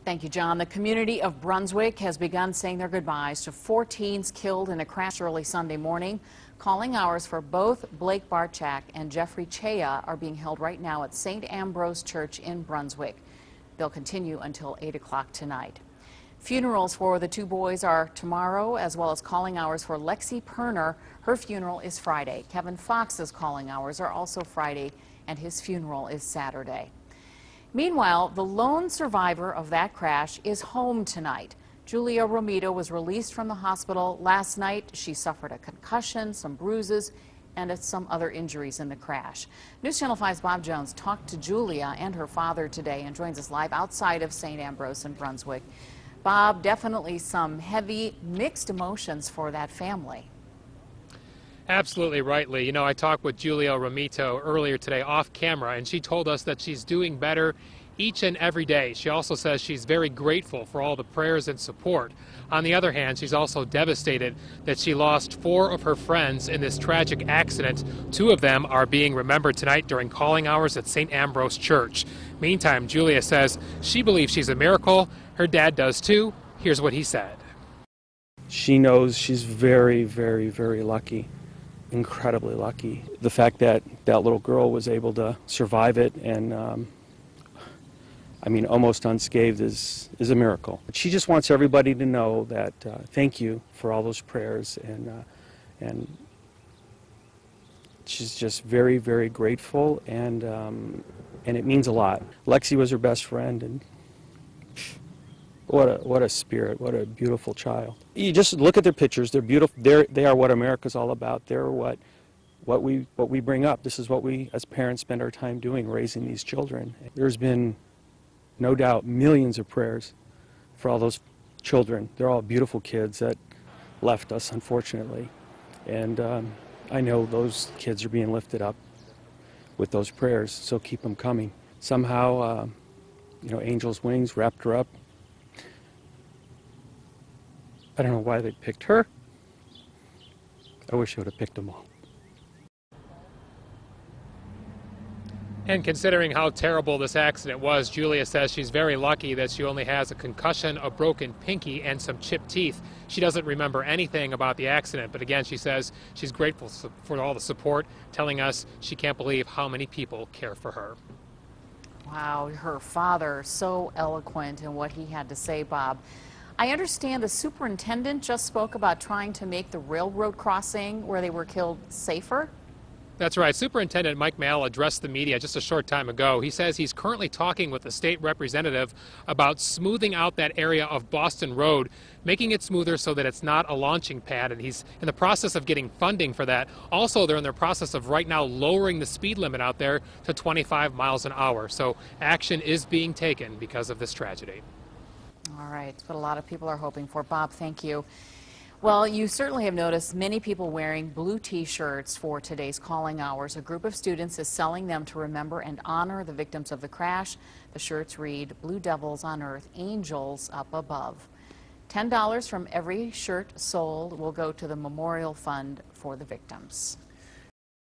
Thank you, John. The community of Brunswick has begun saying their goodbyes to 4 teens killed in a crash early Sunday morning. Calling hours for both Blake Barchak and Jeffrey Chea are being held right now at St. Ambrose Church in Brunswick. They'll continue until 8 o'clock tonight. Funerals for the two boys are tomorrow, as well as calling hours for Lexi Perner. Her funeral is Friday. Kevin Fox's calling hours are also Friday, and his funeral is Saturday. Meanwhile, the lone survivor of that crash is home tonight. Julia Romito was released from the hospital last night. She suffered a concussion, some bruises, and some other injuries in the crash. News Channel 5's Bob Jones talked to Julia and her father today and joins us live outside of St. Ambrose in Brunswick. Bob, definitely some heavy, mixed emotions for that family. Absolutely right, Lee. You know, I talked with Julia Romito earlier today off camera, and she told us that she's doing better each and every day. She also says she's very grateful for all the prayers and support. On the other hand, she's also devastated that she lost 4 of her friends in this tragic accident. 2 of them are being remembered tonight during calling hours at St. Ambrose Church. Meantime, Julia says she believes she's a miracle. Her dad does too. Here's what he said. She knows she's very, very, very lucky. Incredibly lucky. The fact that that little girl was able to survive it and I mean almost unscathed is a miracle. She just wants everybody to know that thank you for all those prayers, and she's just very, very grateful, and it means a lot. Lexi was her best friend, and what a spirit, what a beautiful child. You just look at their pictures, they're beautiful. They are what America's all about. They're what we bring up. This is what we as parents spend our time doing, raising these children. There's been no doubt millions of prayers for all those children. They're all beautiful kids that left us, unfortunately. And I know those kids are being lifted up with those prayers, so keep them coming. Somehow, you know, Angel's Wings wrapped her up. I don't know why they picked her. I wish I would have picked them all. And considering how terrible this accident was, Julia says she's very lucky that she only has a concussion, a broken pinky, and some chipped teeth. She doesn't remember anything about the accident, but again, she says she's grateful for all the support, telling us she can't believe how many people care for her. Wow, her father, so eloquent in what he had to say, Bob. I understand the superintendent just spoke about trying to make the railroad crossing where they were killed safer. That's right. Superintendent Mike Mal addressed the media just a short time ago. He says he's currently talking with the state representative about smoothing out that area of Boston Road, making it smoother so that it's not a launching pad, and he's in the process of getting funding for that. Also, they're in the process of right now lowering the speed limit out there to 25 miles an hour. So action is being taken because of this tragedy. All right, that's what a lot of people are hoping for. Bob, thank you. Well, you certainly have noticed many people wearing blue T-shirts for today's calling hours. A group of students is selling them to remember and honor the victims of the crash. The shirts read, "Blue Devils on Earth, Angels Up Above." $10 from every shirt sold will go to the Memorial Fund for the victims.